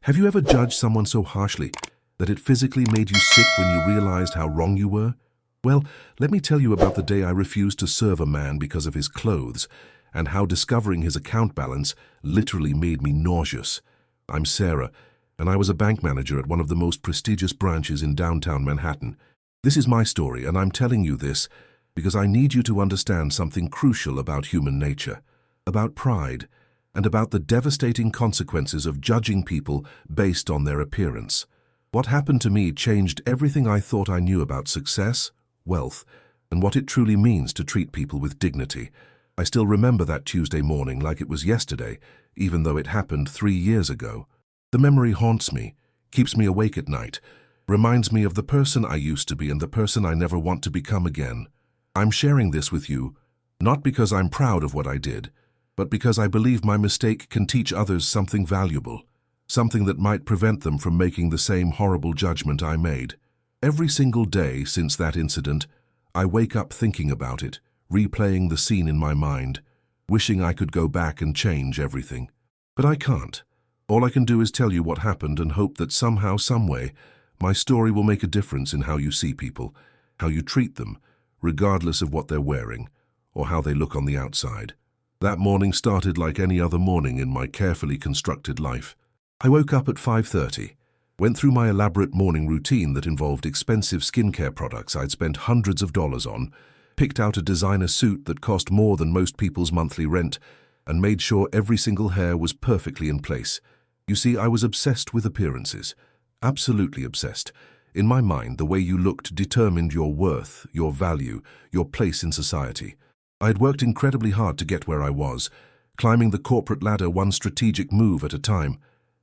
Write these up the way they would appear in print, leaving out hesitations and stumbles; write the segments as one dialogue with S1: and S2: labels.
S1: Have you ever judged someone so harshly that it physically made you sick when you realized how wrong you were? Well, let me tell you about the day I refused to serve a man because of his clothes, and how discovering his account balance literally made me nauseous. I'm Sarah, and I was a bank manager at one of the most prestigious branches in downtown Manhattan. This is my story, and I'm telling you this because I need you to understand something crucial about human nature, about pride, and about the devastating consequences of judging people based on their appearance. What happened to me changed everything I thought I knew about success, wealth, and what it truly means to treat people with dignity. I still remember that Tuesday morning like it was yesterday, even though it happened 3 years ago. The memory haunts me, keeps me awake at night, reminds me of the person I used to be and the person I never want to become again. I'm sharing this with you, not because I'm proud of what I did, but because I believe my mistake can teach others something valuable, something that might prevent them from making the same horrible judgment I made. Every single day since that incident, I wake up thinking about it, replaying the scene in my mind, wishing I could go back and change everything. But I can't. All I can do is tell you what happened and hope that somehow, someway, my story will make a difference in how you see people, how you treat them, regardless of what they're wearing, or how they look on the outside. That morning started like any other morning in my carefully constructed life. I woke up at 5:30, went through my elaborate morning routine that involved expensive skincare products I'd spent hundreds of dollars on, picked out a designer suit that cost more than most people's monthly rent, and made sure every single hair was perfectly in place. You see, I was obsessed with appearances. Absolutely obsessed. In my mind, the way you looked determined your worth, your value, your place in society. I had worked incredibly hard to get where I was, climbing the corporate ladder one strategic move at a time,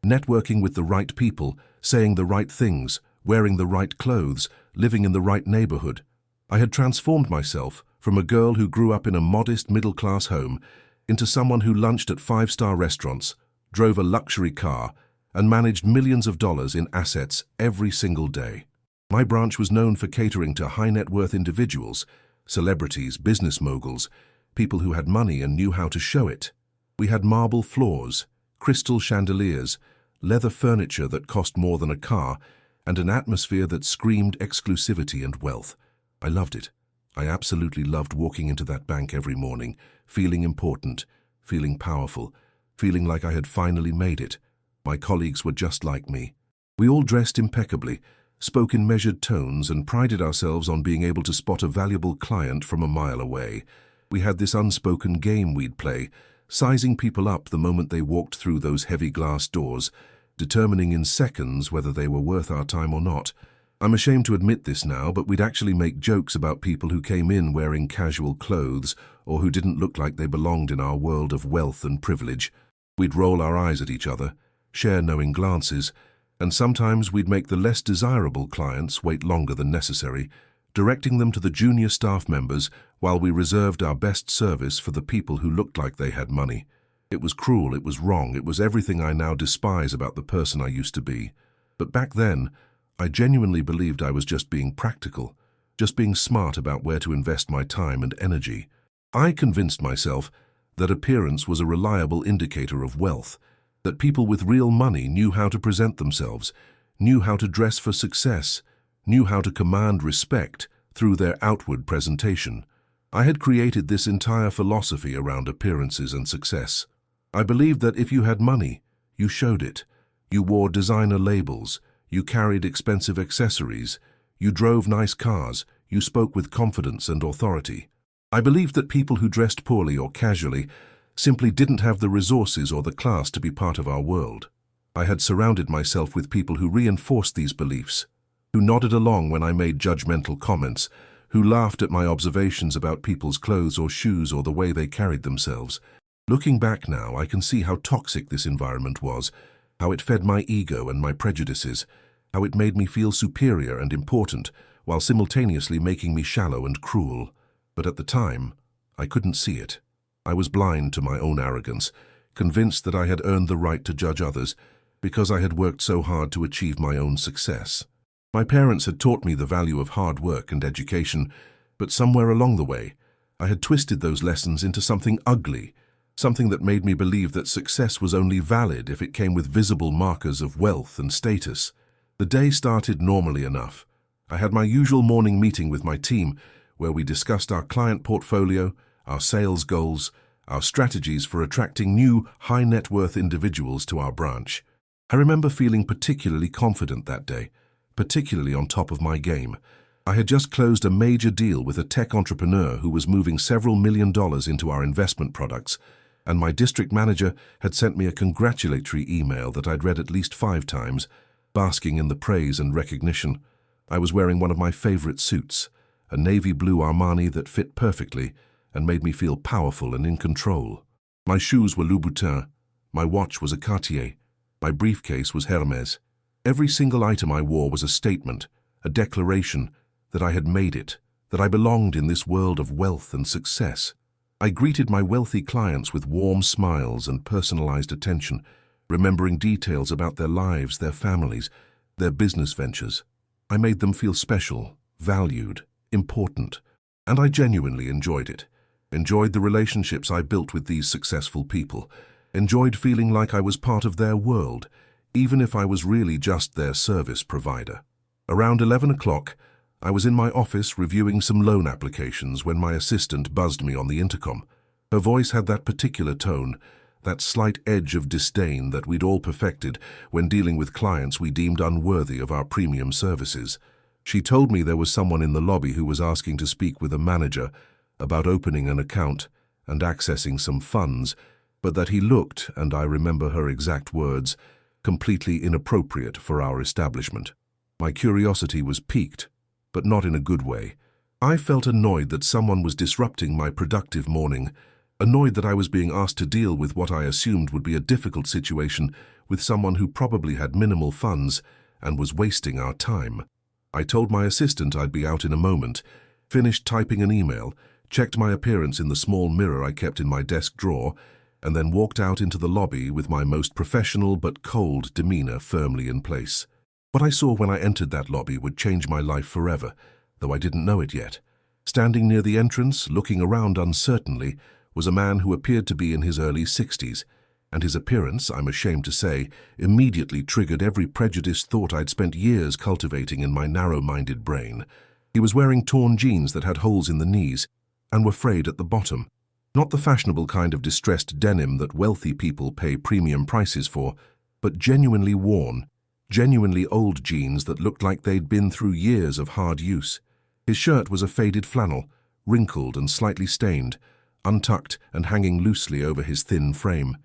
S1: networking with the right people, saying the right things, wearing the right clothes, living in the right neighborhood. I had transformed myself from a girl who grew up in a modest middle-class home into someone who lunched at five-star restaurants, drove a luxury car, and managed millions of dollars in assets every single day. My branch was known for catering to high-net-worth individuals, celebrities, business moguls, people who had money and knew how to show it. We had marble floors, crystal chandeliers, leather furniture that cost more than a car, and an atmosphere that screamed exclusivity and wealth. I loved it. I absolutely loved walking into that bank every morning, feeling important, feeling powerful, feeling like I had finally made it. My colleagues were just like me. We all dressed impeccably, spoke in measured tones, and prided ourselves on being able to spot a valuable client from a mile away. We had this unspoken game we'd play, sizing people up the moment they walked through those heavy glass doors, determining in seconds whether they were worth our time or not. I'm ashamed to admit this now, but we'd actually make jokes about people who came in wearing casual clothes or who didn't look like they belonged in our world of wealth and privilege. We'd roll our eyes at each other, share knowing glances, and sometimes we'd make the less desirable clients wait longer than necessary, directing them to the junior staff members while we reserved our best service for the people who looked like they had money. It was cruel, it was wrong, it was everything I now despise about the person I used to be. But back then, I genuinely believed I was just being practical, just being smart about where to invest my time and energy. I convinced myself that appearance was a reliable indicator of wealth, that people with real money knew how to present themselves, knew how to dress for success, knew how to command respect through their outward presentation. I had created this entire philosophy around appearances and success. I believed that if you had money, you showed it. You wore designer labels, you carried expensive accessories, you drove nice cars, you spoke with confidence and authority. I believed that people who dressed poorly or casually simply didn't have the resources or the class to be part of our world. I had surrounded myself with people who reinforced these beliefs, who nodded along when I made judgmental comments, who laughed at my observations about people's clothes or shoes or the way they carried themselves. Looking back now, I can see how toxic this environment was, how it fed my ego and my prejudices, how it made me feel superior and important, while simultaneously making me shallow and cruel. But at the time, I couldn't see it. I was blind to my own arrogance, convinced that I had earned the right to judge others because I had worked so hard to achieve my own success. My parents had taught me the value of hard work and education, but somewhere along the way, I had twisted those lessons into something ugly, something that made me believe that success was only valid if it came with visible markers of wealth and status. The day started normally enough. I had my usual morning meeting with my team, where we discussed our client portfolio, our sales goals, our strategies for attracting new, high-net-worth individuals to our branch. I remember feeling particularly confident that day, particularly on top of my game. I had just closed a major deal with a tech entrepreneur who was moving several $1 million into our investment products, and my district manager had sent me a congratulatory email that I'd read at least 5 times, basking in the praise and recognition. I was wearing one of my favorite suits, a navy blue Armani that fit perfectly and made me feel powerful and in control. My shoes were Louboutin, my watch was a Cartier, my briefcase was Hermes. Every single item I wore was a statement, a declaration that I had made it, that I belonged in this world of wealth and success. I greeted my wealthy clients with warm smiles and personalized attention, remembering details about their lives, their families, their business ventures. I made them feel special, valued, important, and I genuinely enjoyed it. Enjoyed the relationships I built with these successful people, enjoyed feeling like I was part of their world, even if I was really just their service provider. Around 11 o'clock, I was in my office reviewing some loan applications when my assistant buzzed me on the intercom. Her voice had that particular tone, that slight edge of disdain that we'd all perfected when dealing with clients we deemed unworthy of our premium services. She told me there was someone in the lobby who was asking to speak with a manager about opening an account and accessing some funds, but that he looked, and I remember her exact words, completely inappropriate for our establishment. My curiosity was piqued, but not in a good way. I felt annoyed that someone was disrupting my productive morning, annoyed that I was being asked to deal with what I assumed would be a difficult situation with someone who probably had minimal funds and was wasting our time. I told my assistant I'd be out in a moment, finished typing an email, checked my appearance in the small mirror I kept in my desk drawer, and then walked out into the lobby with my most professional but cold demeanor firmly in place. What I saw when I entered that lobby would change my life forever, though I didn't know it yet. Standing near the entrance, looking around uncertainly, was a man who appeared to be in his early 60s, and his appearance, I'm ashamed to say, immediately triggered every prejudiced thought I'd spent years cultivating in my narrow-minded brain. He was wearing torn jeans that had holes in the knees and were frayed at the bottom. Not the fashionable kind of distressed denim that wealthy people pay premium prices for, but genuinely worn, genuinely old jeans that looked like they'd been through years of hard use. His shirt was a faded flannel, wrinkled and slightly stained, untucked and hanging loosely over his thin frame.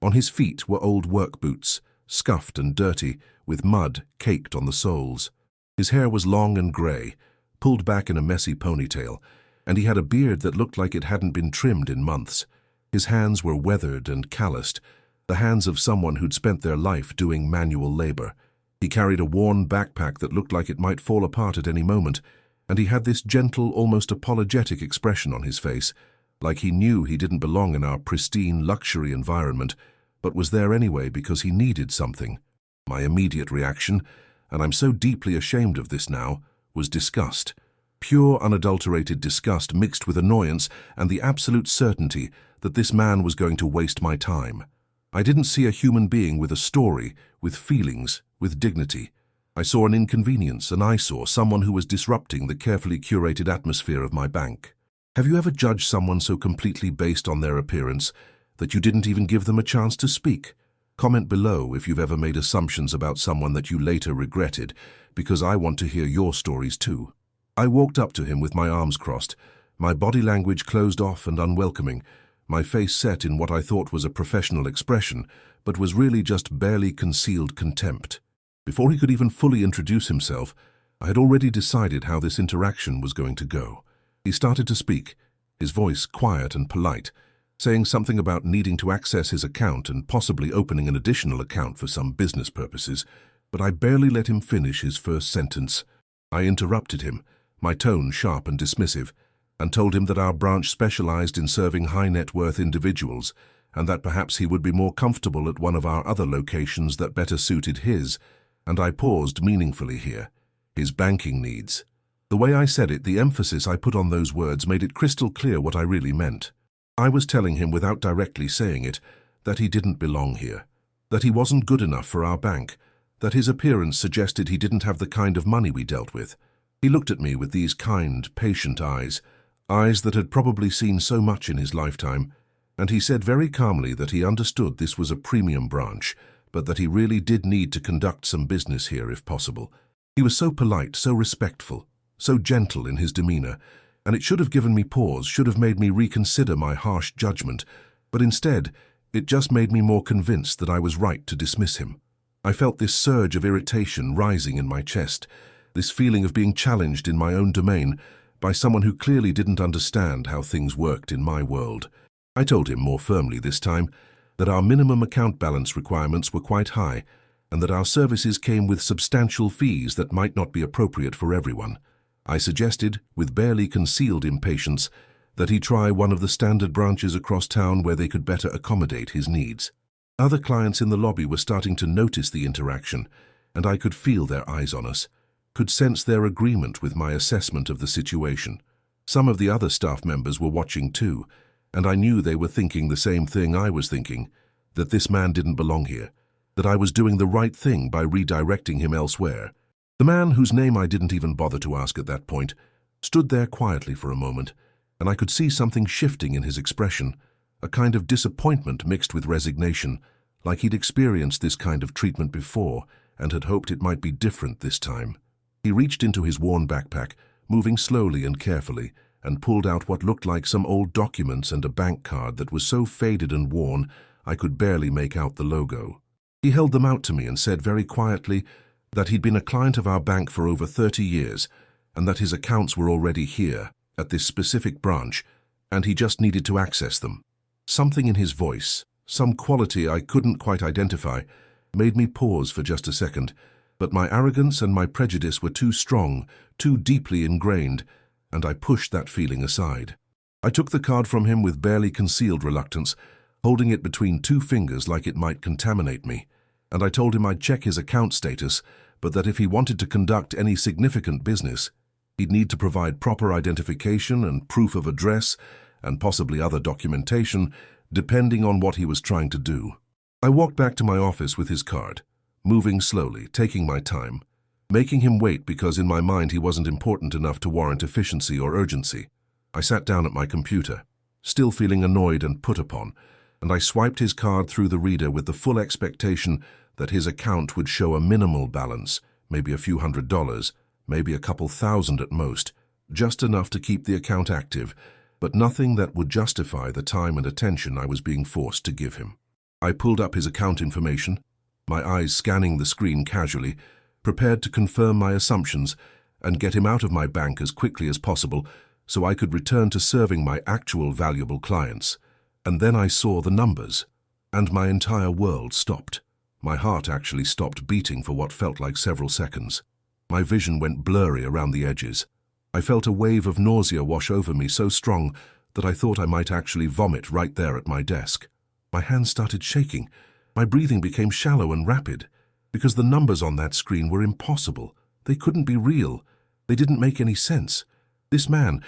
S1: On his feet were old work boots, scuffed and dirty, with mud caked on the soles. His hair was long and grey, pulled back in a messy ponytail, and he had a beard that looked like it hadn't been trimmed in months. His hands were weathered and calloused, the hands of someone who'd spent their life doing manual labor. He carried a worn backpack that looked like it might fall apart at any moment, and he had this gentle, almost apologetic expression on his face, like he knew he didn't belong in our pristine luxury environment, but was there anyway because he needed something. My immediate reaction, and I'm so deeply ashamed of this now, was disgust. Pure, unadulterated disgust mixed with annoyance and the absolute certainty that this man was going to waste my time. I didn't see a human being with a story, with feelings, with dignity. I saw an inconvenience, and I saw someone who was disrupting the carefully curated atmosphere of my bank. Have you ever judged someone so completely based on their appearance that you didn't even give them a chance to speak? Comment below if you've ever made assumptions about someone that you later regretted, because I want to hear your stories too. I walked up to him with my arms crossed, my body language closed off and unwelcoming, my face set in what I thought was a professional expression, but was really just barely concealed contempt. Before he could even fully introduce himself, I had already decided how this interaction was going to go. He started to speak, his voice quiet and polite, saying something about needing to access his account and possibly opening an additional account for some business purposes, but I barely let him finish his first sentence. I interrupted him, my tone sharp and dismissive, and told him that our branch specialized in serving high-net-worth individuals, and that perhaps he would be more comfortable at one of our other locations that better suited his, and I paused meaningfully here, his banking needs. The way I said it, the emphasis I put on those words made it crystal clear what I really meant. I was telling him without directly saying it that he didn't belong here, that he wasn't good enough for our bank, that his appearance suggested he didn't have the kind of money we dealt with. He looked at me with these kind, patient eyes that had probably seen so much in his lifetime, and he said very calmly that he understood this was a premium branch, but that he really did need to conduct some business here if possible. He was so polite, so respectful, so gentle in his demeanor, and it should have given me pause, should have made me reconsider my harsh judgment, but instead, it just made me more convinced that I was right to dismiss him. I felt this surge of irritation rising in my chest, this feeling of being challenged in my own domain by someone who clearly didn't understand how things worked in my world. I told him more firmly this time that our minimum account balance requirements were quite high and that our services came with substantial fees that might not be appropriate for everyone. I suggested, with barely concealed impatience, that he try one of the standard branches across town where they could better accommodate his needs. Other clients in the lobby were starting to notice the interaction, and I could feel their eyes on us, could sense their agreement with my assessment of the situation. Some of the other staff members were watching too, and I knew they were thinking the same thing I was thinking, that this man didn't belong here, that I was doing the right thing by redirecting him elsewhere. The man, whose name I didn't even bother to ask at that point, stood there quietly for a moment, and I could see something shifting in his expression, a kind of disappointment mixed with resignation, like he'd experienced this kind of treatment before and had hoped it might be different this time. He reached into his worn backpack, moving slowly and carefully, and pulled out what looked like some old documents and a bank card that was so faded and worn I could barely make out the logo. He held them out to me and said very quietly that he'd been a client of our bank for over 30 years and that his accounts were already here, at this specific branch, and he just needed to access them. Something in his voice, some quality I couldn't quite identify, made me pause for just a second, but my arrogance and my prejudice were too strong, too deeply ingrained, and I pushed that feeling aside. I took the card from him with barely concealed reluctance, holding it between two fingers like it might contaminate me, and I told him I'd check his account status, but that if he wanted to conduct any significant business, he'd need to provide proper identification and proof of address, and possibly other documentation, depending on what he was trying to do. I walked back to my office with his card, moving slowly, taking my time, making him wait because in my mind he wasn't important enough to warrant efficiency or urgency. I sat down at my computer, still feeling annoyed and put upon, and I swiped his card through the reader with the full expectation that his account would show a minimal balance, maybe a few $100s, maybe a couple thousand at most, just enough to keep the account active, but nothing that would justify the time and attention I was being forced to give him. I pulled up his account information, my eyes scanning the screen casually, prepared to confirm my assumptions and get him out of my bank as quickly as possible so I could return to serving my actual valuable clients. And then I saw the numbers, and my entire world stopped. My heart actually stopped beating for what felt like several seconds. My vision went blurry around the edges. I felt a wave of nausea wash over me so strong that I thought I might actually vomit right there at my desk. My hands started shaking. My breathing became shallow and rapid, because the numbers on that screen were impossible. They couldn't be real. They didn't make any sense. This man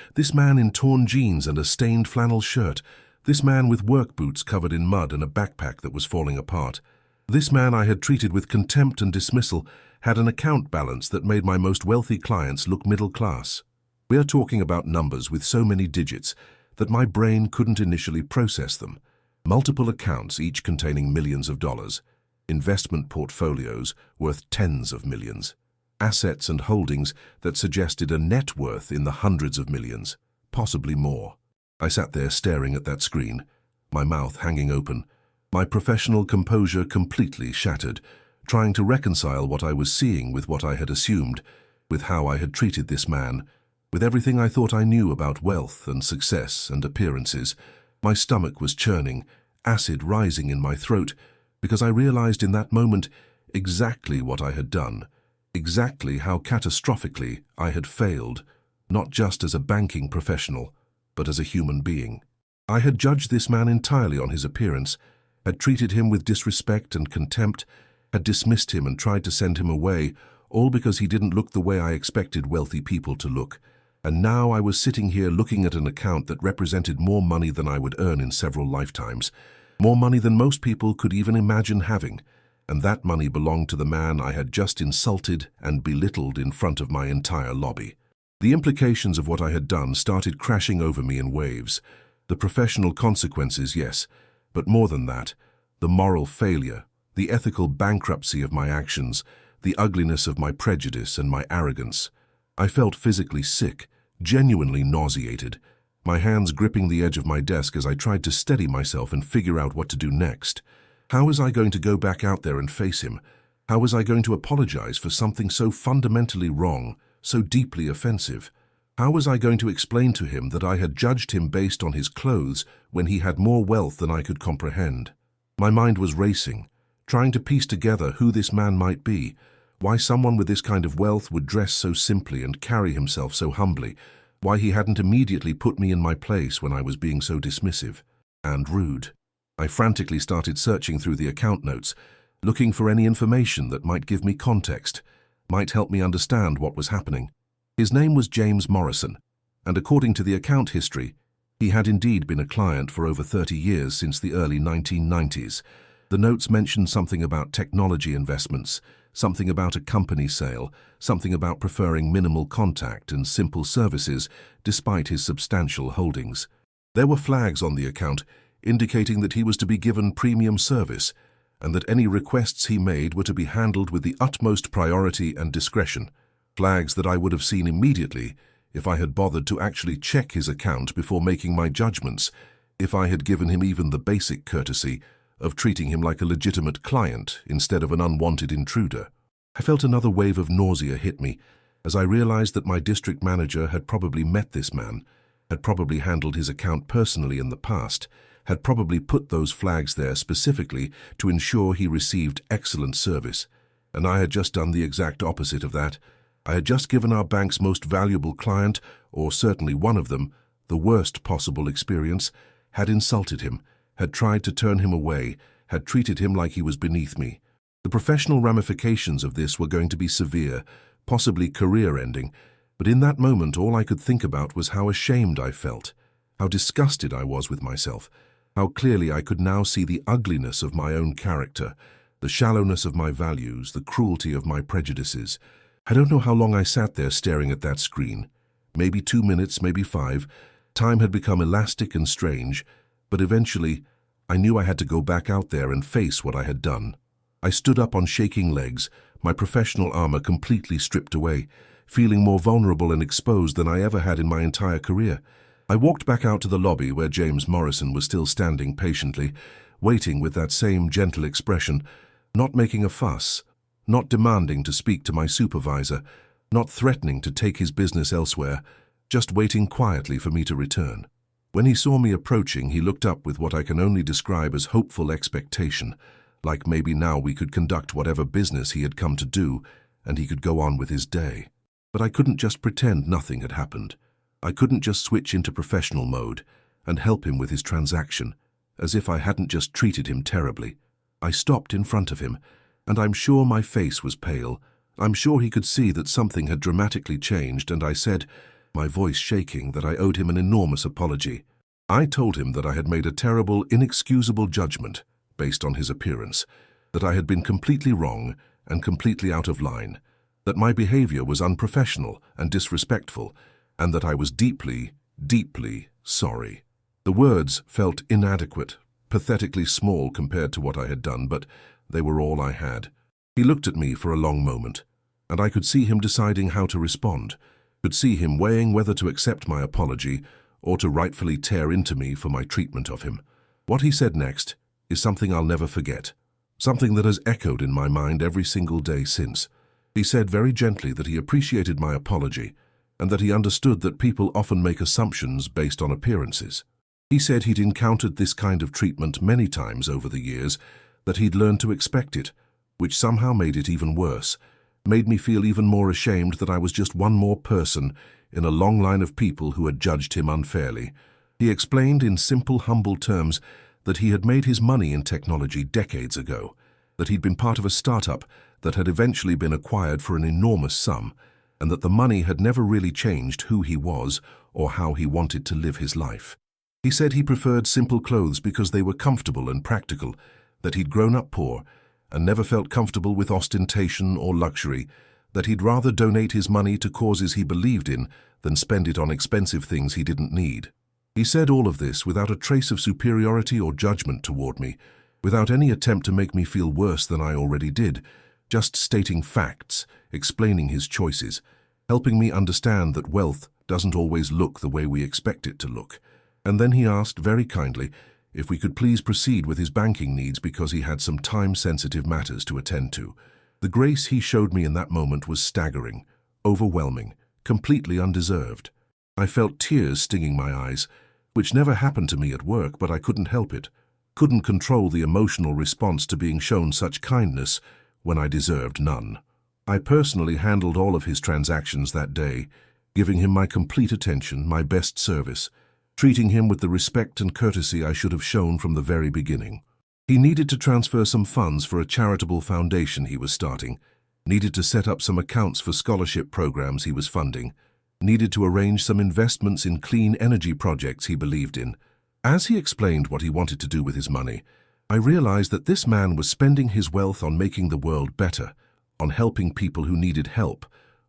S1: in torn jeans and a stained flannel shirt, this man with work boots covered in mud and a backpack that was falling apart, this man I had treated with contempt and dismissal had an account balance that made my most wealthy clients look middle class. We are talking about numbers with so many digits that my brain couldn't initially process them. Multiple accounts, each containing millions of dollars. Investment portfolios worth tens of millions. Assets and holdings that suggested a net worth in the hundreds of millions, possibly more. I sat there staring at that screen, my mouth hanging open, my professional composure completely shattered, trying to reconcile what I was seeing with what I had assumed, with how I had treated this man, with everything I thought I knew about wealth and success and appearances. My stomach was churning, acid rising in my throat, because I realized in that moment exactly what I had done, exactly how catastrophically I had failed, not just as a banking professional, but as a human being. I had judged this man entirely on his appearance, had treated him with disrespect and contempt, had dismissed him and tried to send him away, all because he didn't look the way I expected wealthy people to look. And now I was sitting here looking at an account that represented more money than I would earn in several lifetimes, more money than most people could even imagine having, and that money belonged to the man I had just insulted and belittled in front of my entire lobby. The implications of what I had done started crashing over me in waves. The professional consequences, yes, but more than that, the moral failure, the ethical bankruptcy of my actions, the ugliness of my prejudice and my arrogance. I felt physically sick, genuinely nauseated, my hands gripping the edge of my desk as I tried to steady myself and figure out what to do next. How was I going to go back out there and face him? How was I going to apologize for something so fundamentally wrong, so deeply offensive? How was I going to explain to him that I had judged him based on his clothes when he had more wealth than I could comprehend? My mind was racing, trying to piece together who this man might be, why someone with this kind of wealth would dress so simply and carry himself so humbly, why he hadn't immediately put me in my place when I was being so dismissive and rude. I frantically started searching through the account notes, looking for any information that might give me context, might help me understand what was happening. His name was James Morrison, and according to the account history, he had indeed been a client for over 30 years since the early 1990s. The notes mentioned something about technology investments, something about a company sale, something about preferring minimal contact and simple services despite his substantial holdings. There were flags on the account indicating that he was to be given premium service and that any requests he made were to be handled with the utmost priority and discretion. Flags that I would have seen immediately if I had bothered to actually check his account before making my judgments, if I had given him even the basic courtesy of treating him like a legitimate client instead of an unwanted intruder. I felt another wave of nausea hit me as I realized that my district manager had probably met this man, had probably handled his account personally in the past, had probably put those flags there specifically to ensure he received excellent service. And I had just done the exact opposite of that. I had just given our bank's most valuable client, or certainly one of them, the worst possible experience, had insulted him, had tried to turn him away, had treated him like he was beneath me. The professional ramifications of this were going to be severe, possibly career-ending, but in that moment all I could think about was how ashamed I felt, how disgusted I was with myself, how clearly I could now see the ugliness of my own character, the shallowness of my values, the cruelty of my prejudices. I don't know how long I sat there staring at that screen. Maybe 2 minutes, maybe 5. Time had become elastic and strange, but eventually I knew I had to go back out there and face what I had done. I stood up on shaking legs, my professional armor completely stripped away, feeling more vulnerable and exposed than I ever had in my entire career. I walked back out to the lobby where James Morrison was still standing patiently, waiting with that same gentle expression, not making a fuss, not demanding to speak to my supervisor, not threatening to take his business elsewhere, just waiting quietly for me to return. When he saw me approaching, he looked up with what I can only describe as hopeful expectation, like maybe now we could conduct whatever business he had come to do, and he could go on with his day. But I couldn't just pretend nothing had happened. I couldn't just switch into professional mode and help him with his transaction, as if I hadn't just treated him terribly. I stopped in front of him, and I'm sure my face was pale. I'm sure he could see that something had dramatically changed, and I said, my voice shaking, that I owed him an enormous apology. I told him that I had made a terrible, inexcusable judgment based on his appearance, that I had been completely wrong and completely out of line, that my behavior was unprofessional and disrespectful, and that I was deeply, deeply sorry. The words felt inadequate, pathetically small compared to what I had done, but they were all I had. He looked at me for a long moment, and I could see him deciding how to respond, could see him weighing whether to accept my apology or to rightfully tear into me for my treatment of him. What he said next is something I'll never forget, something that has echoed in my mind every single day since. He said very gently that he appreciated my apology and that he understood that people often make assumptions based on appearances. He said he'd encountered this kind of treatment many times over the years, that he'd learned to expect it, which somehow made it even worse, made me feel even more ashamed that I was just one more person in a long line of people who had judged him unfairly. He explained in simple, humble terms that he had made his money in technology decades ago, that he'd been part of a startup that had eventually been acquired for an enormous sum, and that the money had never really changed who he was or how he wanted to live his life. He said he preferred simple clothes because they were comfortable and practical, that he'd grown up poor and never felt comfortable with ostentation or luxury, that he'd rather donate his money to causes he believed in than spend it on expensive things he didn't need. He said all of this without a trace of superiority or judgment toward me, without any attempt to make me feel worse than I already did, just stating facts, explaining his choices, helping me understand that wealth doesn't always look the way we expect it to look. And then he asked very kindly if we could please proceed with his banking needs because he had some time-sensitive matters to attend to. The grace he showed me in that moment was staggering, overwhelming, completely undeserved. I felt tears stinging my eyes, which never happened to me at work, but I couldn't help it. Couldn't control the emotional response to being shown such kindness when I deserved none. I personally handled all of his transactions that day, giving him my complete attention, my best service, treating him with the respect and courtesy I should have shown from the very beginning. He needed to transfer some funds for a charitable foundation he was starting, needed to set up some accounts for scholarship programs he was funding, needed to arrange some investments in clean energy projects he believed in. As he explained what he wanted to do with his money, I realized that this man was spending his wealth on making the world better, on helping people who needed help,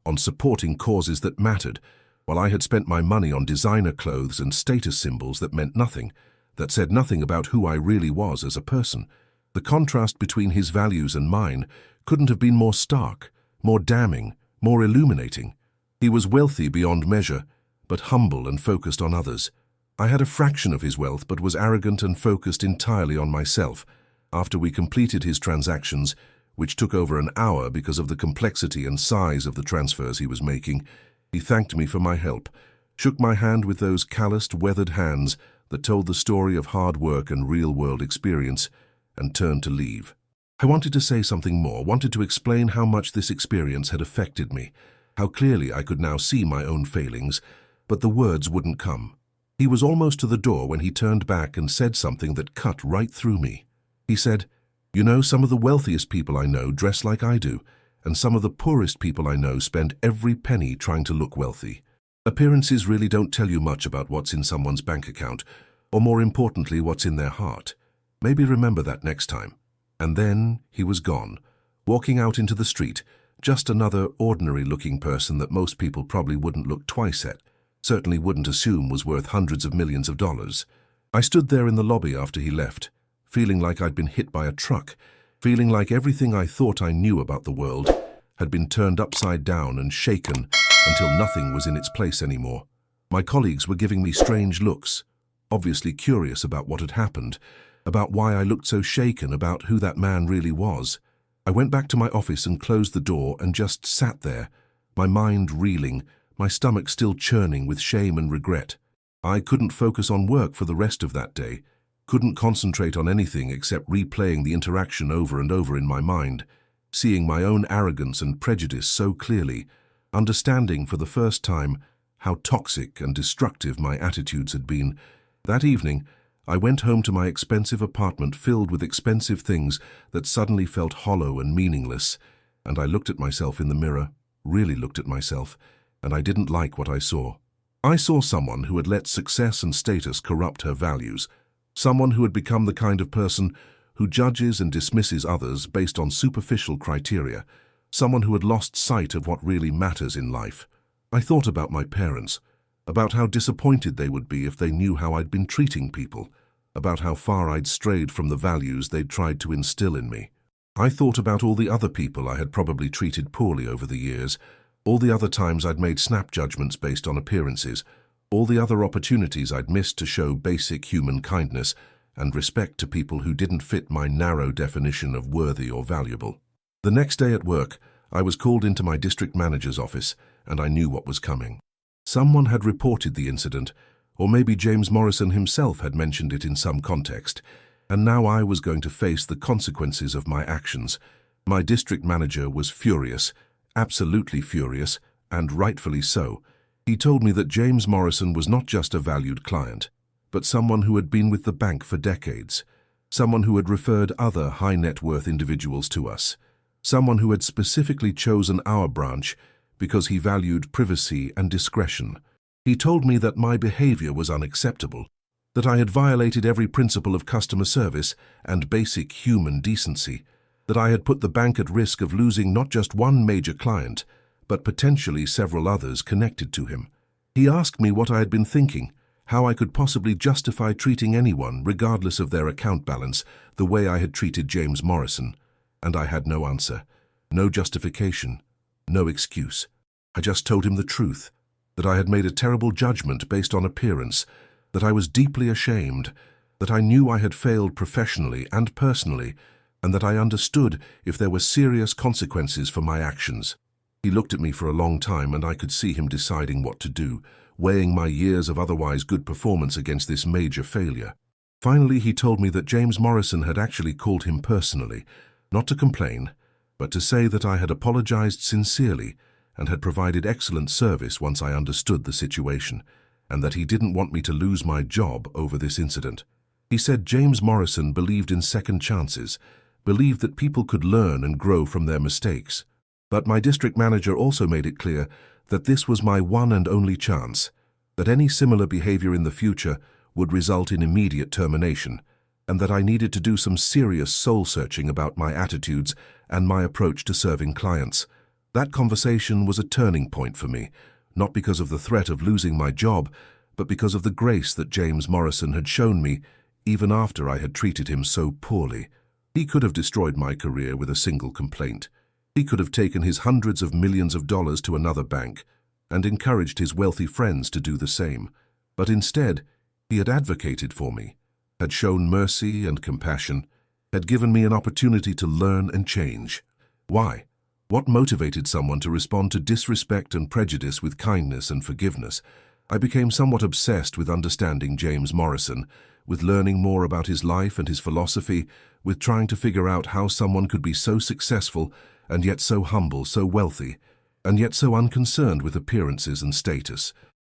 S1: on supporting causes that mattered, while I had spent my money on designer clothes and status symbols that meant nothing, that said nothing about who I really was as a person. The contrast between his values and mine couldn't have been more stark, more damning, more illuminating. He was wealthy beyond measure, but humble and focused on others. I had a fraction of his wealth, but was arrogant and focused entirely on myself. After we completed his transactions, which took over an hour because of the complexity and size of the transfers he was making, he thanked me for my help, shook my hand with those calloused, weathered hands that told the story of hard work and real-world experience, and turned to leave. I wanted to say something more, wanted to explain how much this experience had affected me, how clearly I could now see my own failings, but the words wouldn't come. He was almost to the door when he turned back and said something that cut right through me. He said, "You know, some of the wealthiest people I know dress like I do, and some of the poorest people I know spend every penny trying to look wealthy. Appearances really don't tell you much about what's in someone's bank account, or more importantly, what's in their heart. Maybe remember that next time." And then he was gone, walking out into the street, just another ordinary-looking person that most people probably wouldn't look twice at, certainly wouldn't assume was worth hundreds of millions of dollars. I stood there in the lobby after he left, feeling like I'd been hit by a truck, feeling like everything I thought I knew about the world had been turned upside down and shaken until nothing was in its place anymore. My colleagues were giving me strange looks, obviously curious about what had happened, about why I looked so shaken, about who that man really was. I went back to my office and closed the door and just sat there, my mind reeling, my stomach still churning with shame and regret. I couldn't focus on work for the rest of that day, couldn't concentrate on anything except replaying the interaction over and over in my mind, seeing my own arrogance and prejudice so clearly, understanding for the first time how toxic and destructive my attitudes had been. That evening, I went home to my expensive apartment filled with expensive things that suddenly felt hollow and meaningless, and I looked at myself in the mirror, really looked at myself, and I didn't like what I saw. I saw someone who had let success and status corrupt her values, someone who had become the kind of person who judges and dismisses others based on superficial criteria, someone who had lost sight of what really matters in life. I thought about my parents, about how disappointed they would be if they knew how I'd been treating people, about how far I'd strayed from the values they'd tried to instill in me. I thought about all the other people I had probably treated poorly over the years, all the other times I'd made snap judgments based on appearances, all the other opportunities I'd missed to show basic human kindness and respect to people who didn't fit my narrow definition of worthy or valuable. The next day at work, I was called into my district manager's office, and I knew what was coming. Someone had reported the incident, or maybe James Morrison himself had mentioned it in some context, and now I was going to face the consequences of my actions. My district manager was furious, absolutely furious, and rightfully so. He told me that James Morrison was not just a valued client, but someone who had been with the bank for decades, someone who had referred other high-net-worth individuals to us, someone who had specifically chosen our branch because he valued privacy and discretion. He told me that my behavior was unacceptable, that I had violated every principle of customer service and basic human decency, that I had put the bank at risk of losing not just one major client, but potentially several others connected to him. He asked me what I had been thinking, how I could possibly justify treating anyone, regardless of their account balance, the way I had treated James Morrison. And I had no answer, no justification, no excuse. I just told him the truth, that I had made a terrible judgment based on appearance, that I was deeply ashamed, that I knew I had failed professionally and personally, and that I understood if there were serious consequences for my actions. He looked at me for a long time, and I could see him deciding what to do, weighing my years of otherwise good performance against this major failure. Finally, he told me that James Morrison had actually called him personally, not to complain, but to say that I had apologized sincerely and had provided excellent service once I understood the situation, and that he didn't want me to lose my job over this incident. He said James Morrison believed in second chances, believed that people could learn and grow from their mistakes. But my district manager also made it clear that this was my one and only chance, that any similar behavior in the future would result in immediate termination, and that I needed to do some serious soul-searching about my attitudes and my approach to serving clients. That conversation was a turning point for me, not because of the threat of losing my job, but because of the grace that James Morrison had shown me, even after I had treated him so poorly. He could have destroyed my career with a single complaint. He could have taken his hundreds of millions of dollars to another bank and encouraged his wealthy friends to do the same. But instead, he had advocated for me, had shown mercy and compassion, had given me an opportunity to learn and change. Why? What motivated someone to respond to disrespect and prejudice with kindness and forgiveness? I became somewhat obsessed with understanding James Morrison, with learning more about his life and his philosophy, with trying to figure out how someone could be so successful and yet so humble, so wealthy, and yet so unconcerned with appearances and status.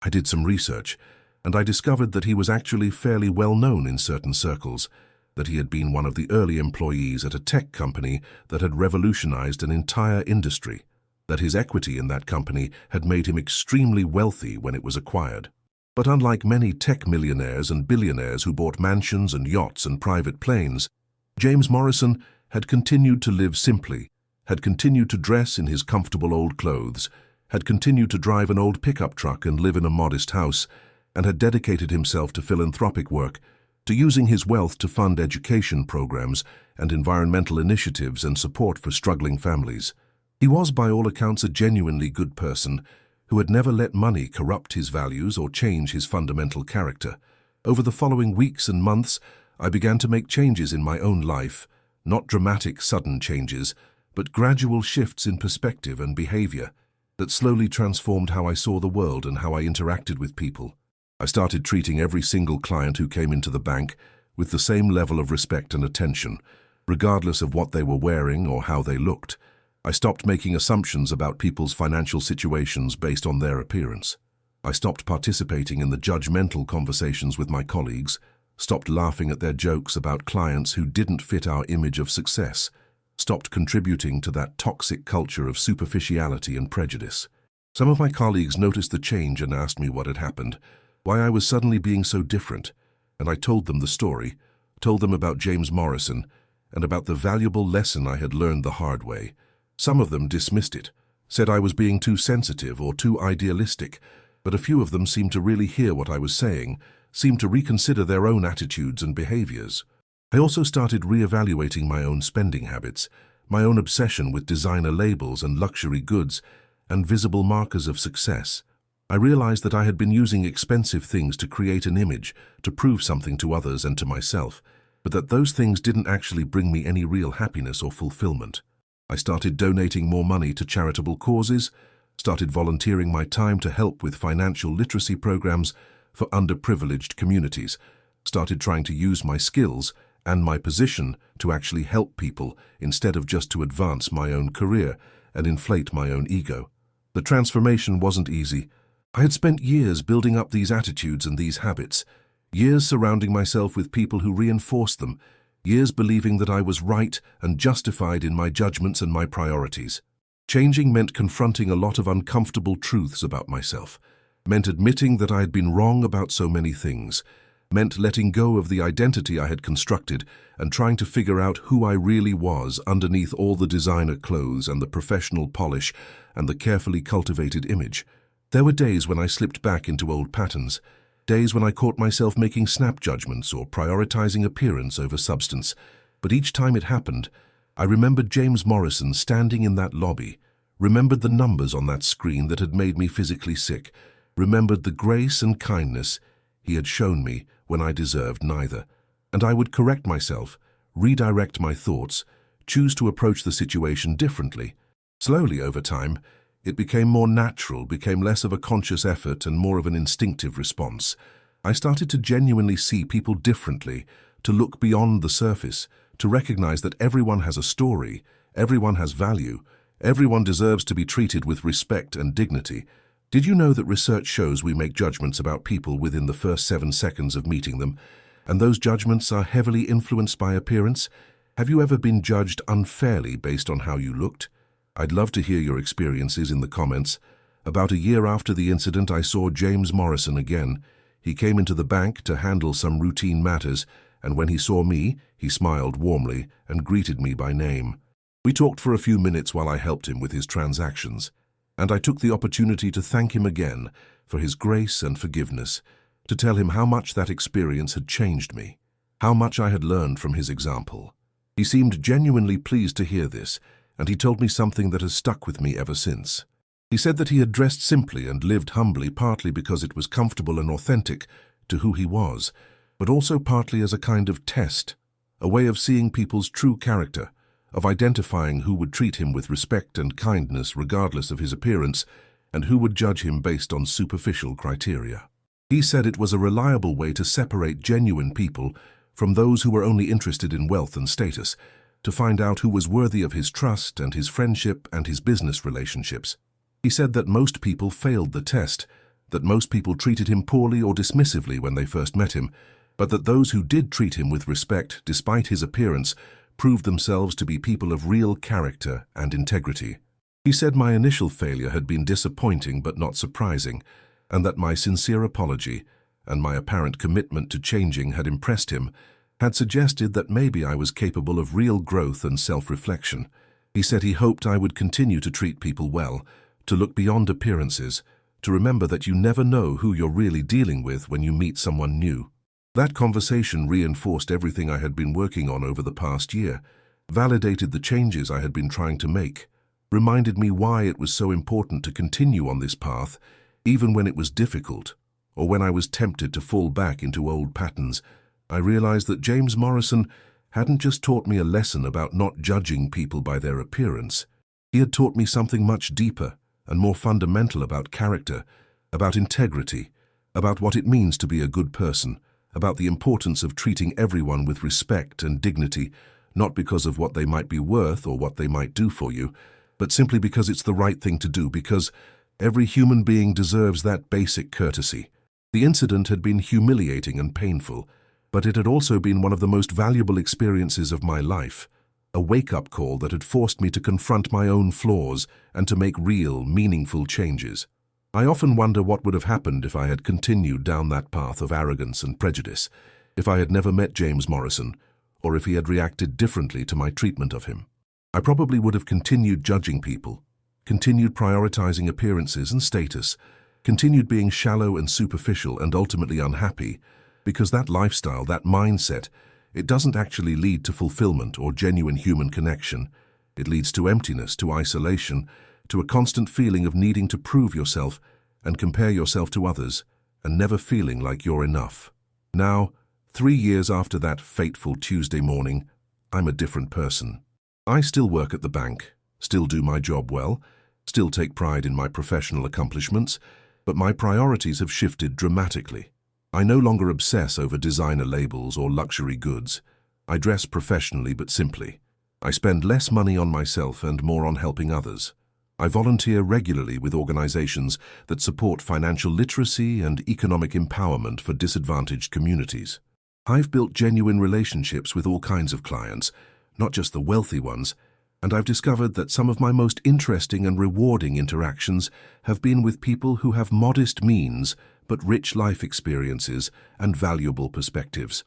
S1: I did some research, and I discovered that he was actually fairly well known in certain circles, that he had been one of the early employees at a tech company that had revolutionized an entire industry, that his equity in that company had made him extremely wealthy when it was acquired. But unlike many tech millionaires and billionaires who bought mansions and yachts and private planes, James Morrison had continued to live simply, had continued to dress in his comfortable old clothes, had continued to drive an old pickup truck and live in a modest house, and had dedicated himself to philanthropic work, to using his wealth to fund education programs and environmental initiatives and support for struggling families. He was, by all accounts, a genuinely good person who had never let money corrupt his values or change his fundamental character. Over the following weeks and months, I began to make changes in my own life, not dramatic, sudden changes, but gradual shifts in perspective and behavior that slowly transformed how I saw the world and how I interacted with people. I started treating every single client who came into the bank with the same level of respect and attention, regardless of what they were wearing or how they looked. I stopped making assumptions about people's financial situations based on their appearance. I stopped participating in the judgmental conversations with my colleagues, stopped laughing at their jokes about clients who didn't fit our image of success, stopped contributing to that toxic culture of superficiality and prejudice. Some of my colleagues noticed the change and asked me what had happened, why I was suddenly being so different, and I told them the story, told them about James Morrison, and about the valuable lesson I had learned the hard way. Some of them dismissed it, said I was being too sensitive or too idealistic, but a few of them seemed to really hear what I was saying, seemed to reconsider their own attitudes and behaviors. I also started reevaluating my own spending habits, my own obsession with designer labels and luxury goods, and visible markers of success. I realized that I had been using expensive things to create an image, to prove something to others and to myself, but that those things didn't actually bring me any real happiness or fulfillment. I started donating more money to charitable causes, started volunteering my time to help with financial literacy programs for underprivileged communities, started trying to use my skills and my position to actually help people instead of just to advance my own career and inflate my own ego. The transformation wasn't easy. I had spent years building up these attitudes and these habits, years surrounding myself with people who reinforced them, years believing that I was right and justified in my judgments and my priorities. Changing meant confronting a lot of uncomfortable truths about myself, meant admitting that I had been wrong about so many things, meant letting go of the identity I had constructed and trying to figure out who I really was underneath all the designer clothes and the professional polish and the carefully cultivated image. There were days when I slipped back into old patterns, days when I caught myself making snap judgments or prioritizing appearance over substance. But each time it happened, I remembered James Morrison standing in that lobby, remembered the numbers on that screen that had made me physically sick, remembered the grace and kindness he had shown me when I deserved neither. And I would correct myself, redirect my thoughts, choose to approach the situation differently. Slowly over time, it became more natural, became less of a conscious effort and more of an instinctive response. I started to genuinely see people differently, to look beyond the surface, to recognize that everyone has a story, everyone has value, everyone deserves to be treated with respect and dignity. Did you know that research shows we make judgments about people within the first 7 seconds of meeting them, and those judgments are heavily influenced by appearance? Have you ever been judged unfairly based on how you looked? I'd love to hear your experiences in the comments. About a year after the incident, I saw James Morrison again. He came into the bank to handle some routine matters, and when he saw me, he smiled warmly and greeted me by name. We talked for a few minutes while I helped him with his transactions, and I took the opportunity to thank him again for his grace and forgiveness, to tell him how much that experience had changed me, how much I had learned from his example. He seemed genuinely pleased to hear this, and he told me something that has stuck with me ever since. He said that he had dressed simply and lived humbly partly because it was comfortable and authentic to who he was, but also partly as a kind of test, a way of seeing people's true character, of identifying who would treat him with respect and kindness regardless of his appearance, and who would judge him based on superficial criteria. He said it was a reliable way to separate genuine people from those who were only interested in wealth and status, to find out who was worthy of his trust and his friendship and his business relationships. He said that most people failed the test, that most people treated him poorly or dismissively when they first met him, but that those who did treat him with respect despite his appearance proved themselves to be people of real character and integrity. He said my initial failure had been disappointing but not surprising, and that my sincere apology and my apparent commitment to changing had impressed him, had suggested that maybe I was capable of real growth and self-reflection. He said he hoped I would continue to treat people well, to look beyond appearances, to remember that you never know who you're really dealing with when you meet someone new. That conversation reinforced everything I had been working on over the past year, validated the changes I had been trying to make, reminded me why it was so important to continue on this path, even when it was difficult, or when I was tempted to fall back into old patterns. I realized that James Morrison hadn't just taught me a lesson about not judging people by their appearance. He had taught me something much deeper and more fundamental about character, about integrity, about what it means to be a good person, about the importance of treating everyone with respect and dignity, not because of what they might be worth or what they might do for you, but simply because it's the right thing to do, because every human being deserves that basic courtesy. The incident had been humiliating and painful, but it had also been one of the most valuable experiences of my life, a wake-up call that had forced me to confront my own flaws and to make real, meaningful changes. I often wonder what would have happened if I had continued down that path of arrogance and prejudice, if I had never met James Morrison, or if he had reacted differently to my treatment of him. I probably would have continued judging people, continued prioritizing appearances and status, continued being shallow and superficial and ultimately unhappy, because that lifestyle, that mindset, it doesn't actually lead to fulfillment or genuine human connection. It leads to emptiness, to isolation, to a constant feeling of needing to prove yourself and compare yourself to others, and never feeling like you're enough. Now, 3 years after that fateful Tuesday morning, I'm a different person. I still work at the bank, still do my job well, still take pride in my professional accomplishments, but my priorities have shifted dramatically. I no longer obsess over designer labels or luxury goods. I dress professionally but simply. I spend less money on myself and more on helping others. I volunteer regularly with organizations that support financial literacy and economic empowerment for disadvantaged communities. I've built genuine relationships with all kinds of clients, not just the wealthy ones. And I've discovered that some of my most interesting and rewarding interactions have been with people who have modest means but rich life experiences and valuable perspectives.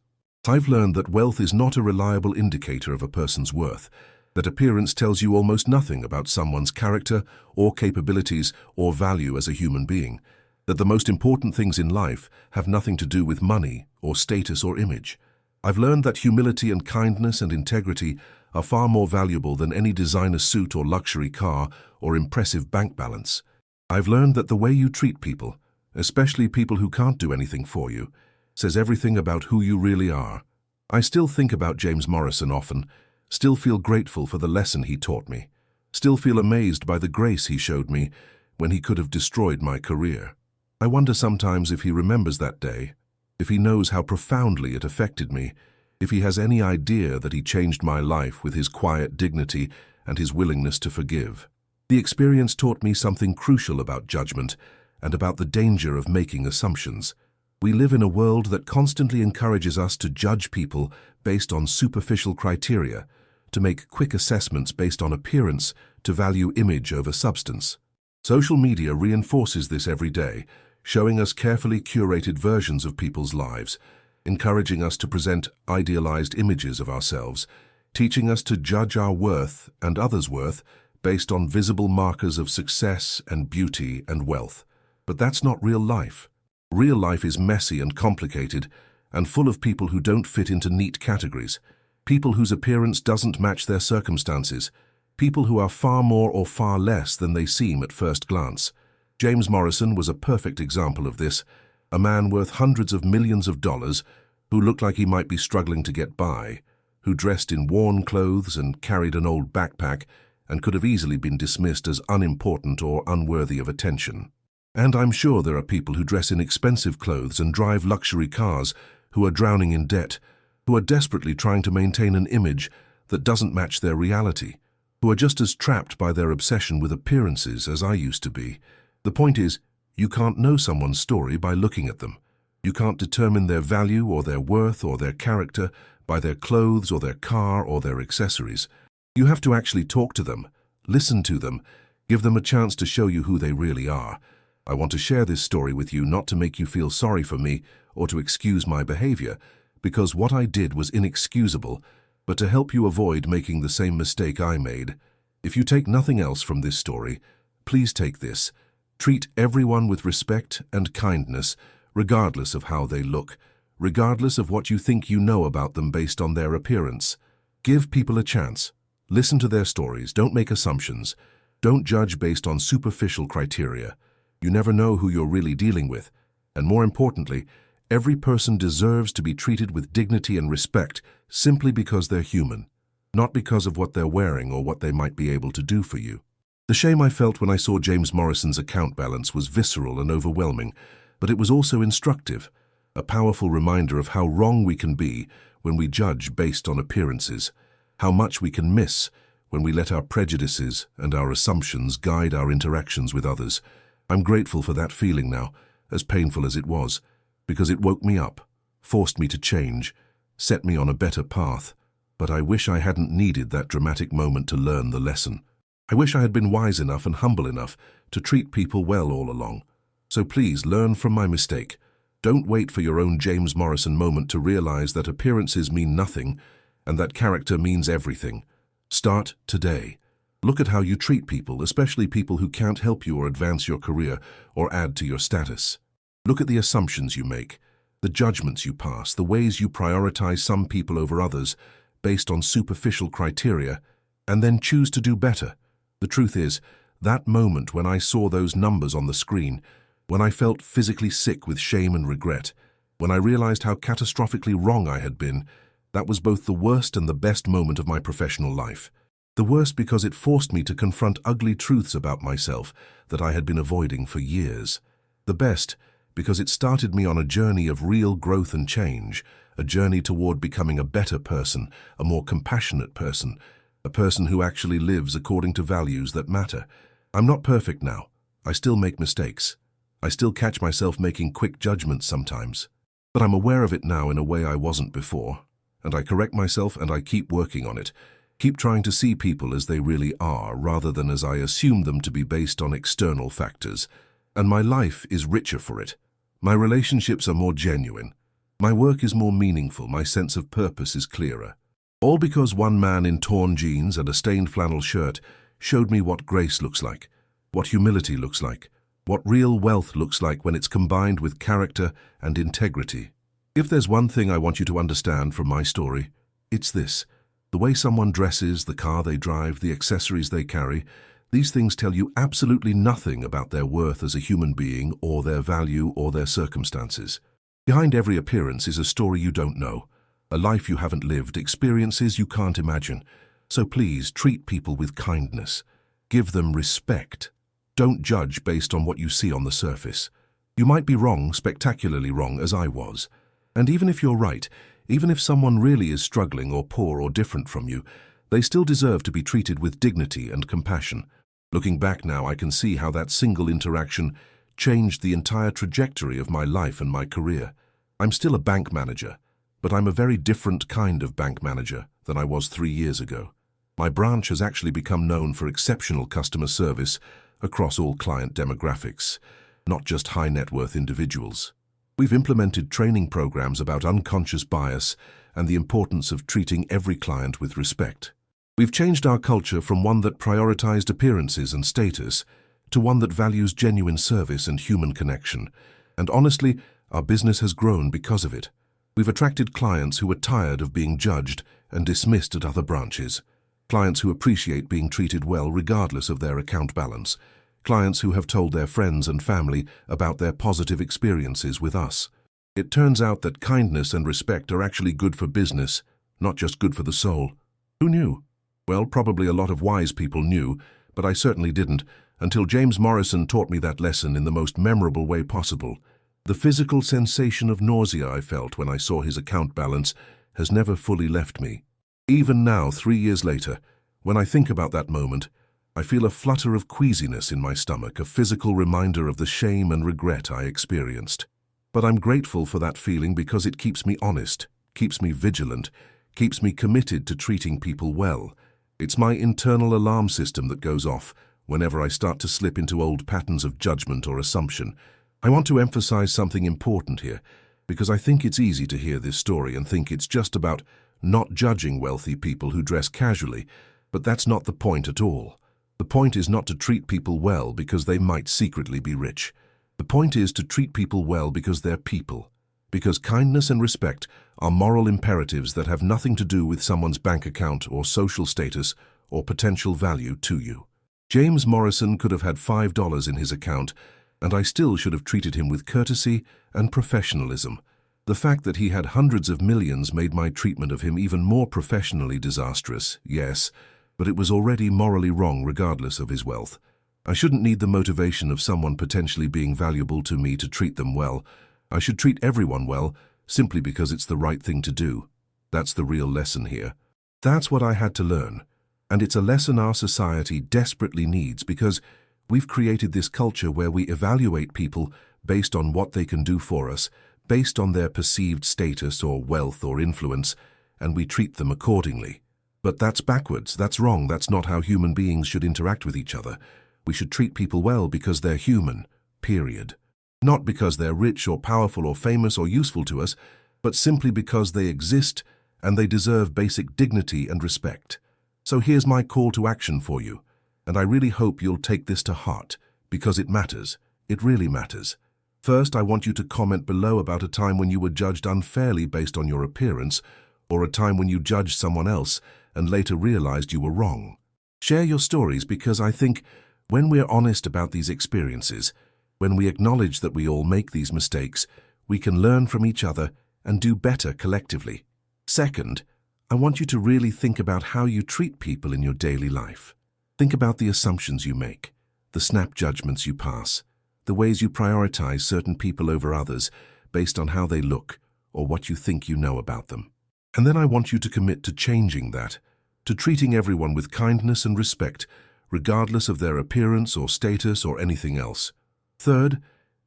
S1: I've learned that wealth is not a reliable indicator of a person's worth, that appearance tells you almost nothing about someone's character or capabilities or value as a human being, that the most important things in life have nothing to do with money or status or image. I've learned that humility and kindness and integrity are far more valuable than any designer suit or luxury car or impressive bank balance. I've learned that the way you treat people, especially people who can't do anything for you, says everything about who you really are. I still think about James Morrison often, still feel grateful for the lesson he taught me, still feel amazed by the grace he showed me when he could have destroyed my career. I wonder sometimes if he remembers that day, if he knows how profoundly it affected me, if he has any idea that he changed my life with his quiet dignity and his willingness to forgive. The experience taught me something crucial about judgment and about the danger of making assumptions. We live in a world that constantly encourages us to judge people based on superficial criteria, to make quick assessments based on appearance, to value image over substance. Social media reinforces this every day, showing us carefully curated versions of people's lives, encouraging us to present idealized images of ourselves, teaching us to judge our worth and others' worth based on visible markers of success and beauty and wealth. But that's not real life. Real life is messy and complicated and full of people who don't fit into neat categories, people whose appearance doesn't match their circumstances, people who are far more or far less than they seem at first glance. James Morrison was a perfect example of this, a man worth hundreds of millions of dollars who looked like he might be struggling to get by, who dressed in worn clothes and carried an old backpack and could have easily been dismissed as unimportant or unworthy of attention. And I'm sure there are people who dress in expensive clothes and drive luxury cars who are drowning in debt, who are desperately trying to maintain an image that doesn't match their reality, who are just as trapped by their obsession with appearances as I used to be. The point is, you can't know someone's story by looking at them. You can't determine their value or their worth or their character by their clothes or their car or their accessories. You have to actually talk to them, listen to them, give them a chance to show you who they really are. I want to share this story with you not to make you feel sorry for me or to excuse my behavior, because what I did was inexcusable, but to help you avoid making the same mistake I made. If you take nothing else from this story, please take this. Treat everyone with respect and kindness, regardless of how they look, regardless of what you think you know about them based on their appearance. Give people a chance. Listen to their stories. Don't make assumptions. Don't judge based on superficial criteria. You never know who you're really dealing with. And more importantly, every person deserves to be treated with dignity and respect simply because they're human, not because of what they're wearing or what they might be able to do for you. The shame I felt when I saw James Morrison's account balance was visceral and overwhelming, but it was also instructive, a powerful reminder of how wrong we can be when we judge based on appearances, how much we can miss when we let our prejudices and our assumptions guide our interactions with others. I'm grateful for that feeling now, as painful as it was, because it woke me up, forced me to change, set me on a better path. But I wish I hadn't needed that dramatic moment to learn the lesson. I wish I had been wise enough and humble enough to treat people well all along. So please learn from my mistake. Don't wait for your own James Morrison moment to realize that appearances mean nothing and that character means everything. Start today. Look at how you treat people, especially people who can't help you or advance your career or add to your status. Look at the assumptions you make, the judgments you pass, the ways you prioritize some people over others based on superficial criteria, and then choose to do better. The truth is, that moment when I saw those numbers on the screen, when I felt physically sick with shame and regret, when I realized how catastrophically wrong I had been, that was both the worst and the best moment of my professional life. The worst because it forced me to confront ugly truths about myself that I had been avoiding for years. The best because it started me on a journey of real growth and change, a journey toward becoming a better person, a more compassionate person, a person who actually lives according to values that matter. I'm not perfect now. I still make mistakes. I still catch myself making quick judgments sometimes. But I'm aware of it now in a way I wasn't before, and I correct myself and I keep working on it. Keep trying to see people as they really are rather than as I assume them to be based on external factors. And my life is richer for it. My relationships are more genuine. My work is more meaningful. My sense of purpose is clearer. All because one man in torn jeans and a stained flannel shirt showed me what grace looks like, what humility looks like, what real wealth looks like when it's combined with character and integrity. If there's one thing I want you to understand from my story, it's this. The way someone dresses, the car they drive, the accessories they carry, these things tell you absolutely nothing about their worth as a human being or their value or their circumstances. Behind every appearance is a story you don't know, a life you haven't lived, experiences you can't imagine. So please treat people with kindness. Give them respect. Don't judge based on what you see on the surface. You might be wrong, spectacularly wrong, as I was. And even if you're right, even if someone really is struggling or poor or different from you, they still deserve to be treated with dignity and compassion. Looking back now, I can see how that single interaction changed the entire trajectory of my life and my career. I'm still a bank manager, but I'm a very different kind of bank manager than I was 3 years ago. My branch has actually become known for exceptional customer service across all client demographics, not just high net worth individuals. We've implemented training programs about unconscious bias and the importance of treating every client with respect. We've changed our culture from one that prioritized appearances and status to one that values genuine service and human connection. And honestly, our business has grown because of it. We've attracted clients who are tired of being judged and dismissed at other branches. Clients who appreciate being treated well regardless of their account balance. Clients who have told their friends and family about their positive experiences with us. It turns out that kindness and respect are actually good for business, not just good for the soul. Who knew? Well, probably a lot of wise people knew, but I certainly didn't, until James Morrison taught me that lesson in the most memorable way possible. The physical sensation of nausea I felt when I saw his account balance has never fully left me. Even now, 3 years later, when I think about that moment, I feel a flutter of queasiness in my stomach, a physical reminder of the shame and regret I experienced. But I'm grateful for that feeling because it keeps me honest, keeps me vigilant, keeps me committed to treating people well. It's my internal alarm system that goes off whenever I start to slip into old patterns of judgment or assumption. I want to emphasize something important here, because I think it's easy to hear this story and think it's just about not judging wealthy people who dress casually, but that's not the point at all. The point is not to treat people well because they might secretly be rich. The point is to treat people well because they're people, because kindness and respect are moral imperatives that have nothing to do with someone's bank account or social status or potential value to you. James Morrison could have had $5 in his account, and I still should have treated him with courtesy and professionalism. The fact that he had hundreds of millions made my treatment of him even more professionally disastrous, yes, but it was already morally wrong regardless of his wealth. I shouldn't need the motivation of someone potentially being valuable to me to treat them well. I should treat everyone well simply because it's the right thing to do. That's the real lesson here. That's what I had to learn. And it's a lesson our society desperately needs because we've created this culture where we evaluate people based on what they can do for us, based on their perceived status or wealth or influence, and we treat them accordingly. But that's backwards, that's wrong, that's not how human beings should interact with each other. We should treat people well because they're human, period. Not because they're rich or powerful or famous or useful to us, but simply because they exist and they deserve basic dignity and respect. So here's my call to action for you, and I really hope you'll take this to heart, because it matters. It really matters. First, I want you to comment below about a time when you were judged unfairly based on your appearance, or a time when you judged someone else and later realized you were wrong. Share your stories because I think when we're honest about these experiences, when we acknowledge that we all make these mistakes, we can learn from each other and do better collectively. Second, I want you to really think about how you treat people in your daily life. Think about the assumptions you make, the snap judgments you pass, the ways you prioritize certain people over others based on how they look or what you think you know about them. And then I want you to commit to changing that, to treating everyone with kindness and respect, regardless of their appearance or status or anything else. Third,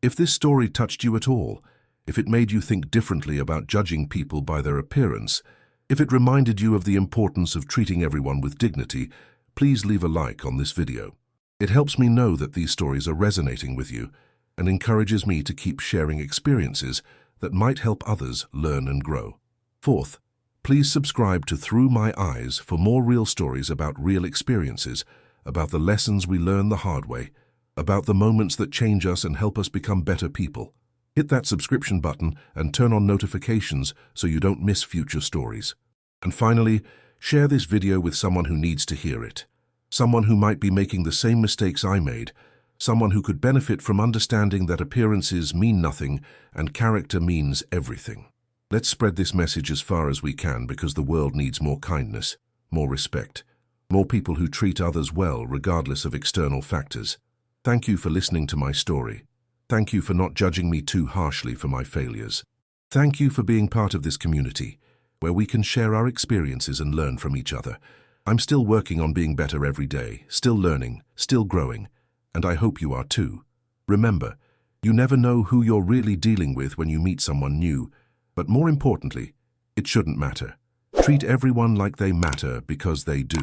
S1: if this story touched you at all, if it made you think differently about judging people by their appearance, If it reminded you of the importance of treating everyone with dignity, please leave a like on this video. It helps me know that these stories are resonating with you and encourages me to keep sharing experiences that might help others learn and grow. Fourth, please subscribe to Through My Eyes for more real stories about real experiences, about the lessons we learn the hard way, about the moments that change us and help us become better people. Hit that subscription button and turn on notifications so you don't miss future stories. And finally, share this video with someone who needs to hear it. Someone who might be making the same mistakes I made. Someone who could benefit from understanding that appearances mean nothing and character means everything. Let's spread this message as far as we can because the world needs more kindness, more respect, more people who treat others well regardless of external factors. Thank you for listening to my story. Thank you for not judging me too harshly for my failures. Thank you for being part of this community, where we can share our experiences and learn from each other. I'm still working on being better every day, still learning, still growing, and I hope you are too. Remember, you never know who you're really dealing with when you meet someone new, but more importantly, it shouldn't matter. Treat everyone like they matter because they do.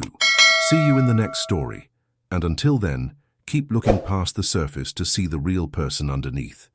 S1: See you in the next story, and until then, keep looking past the surface to see the real person underneath.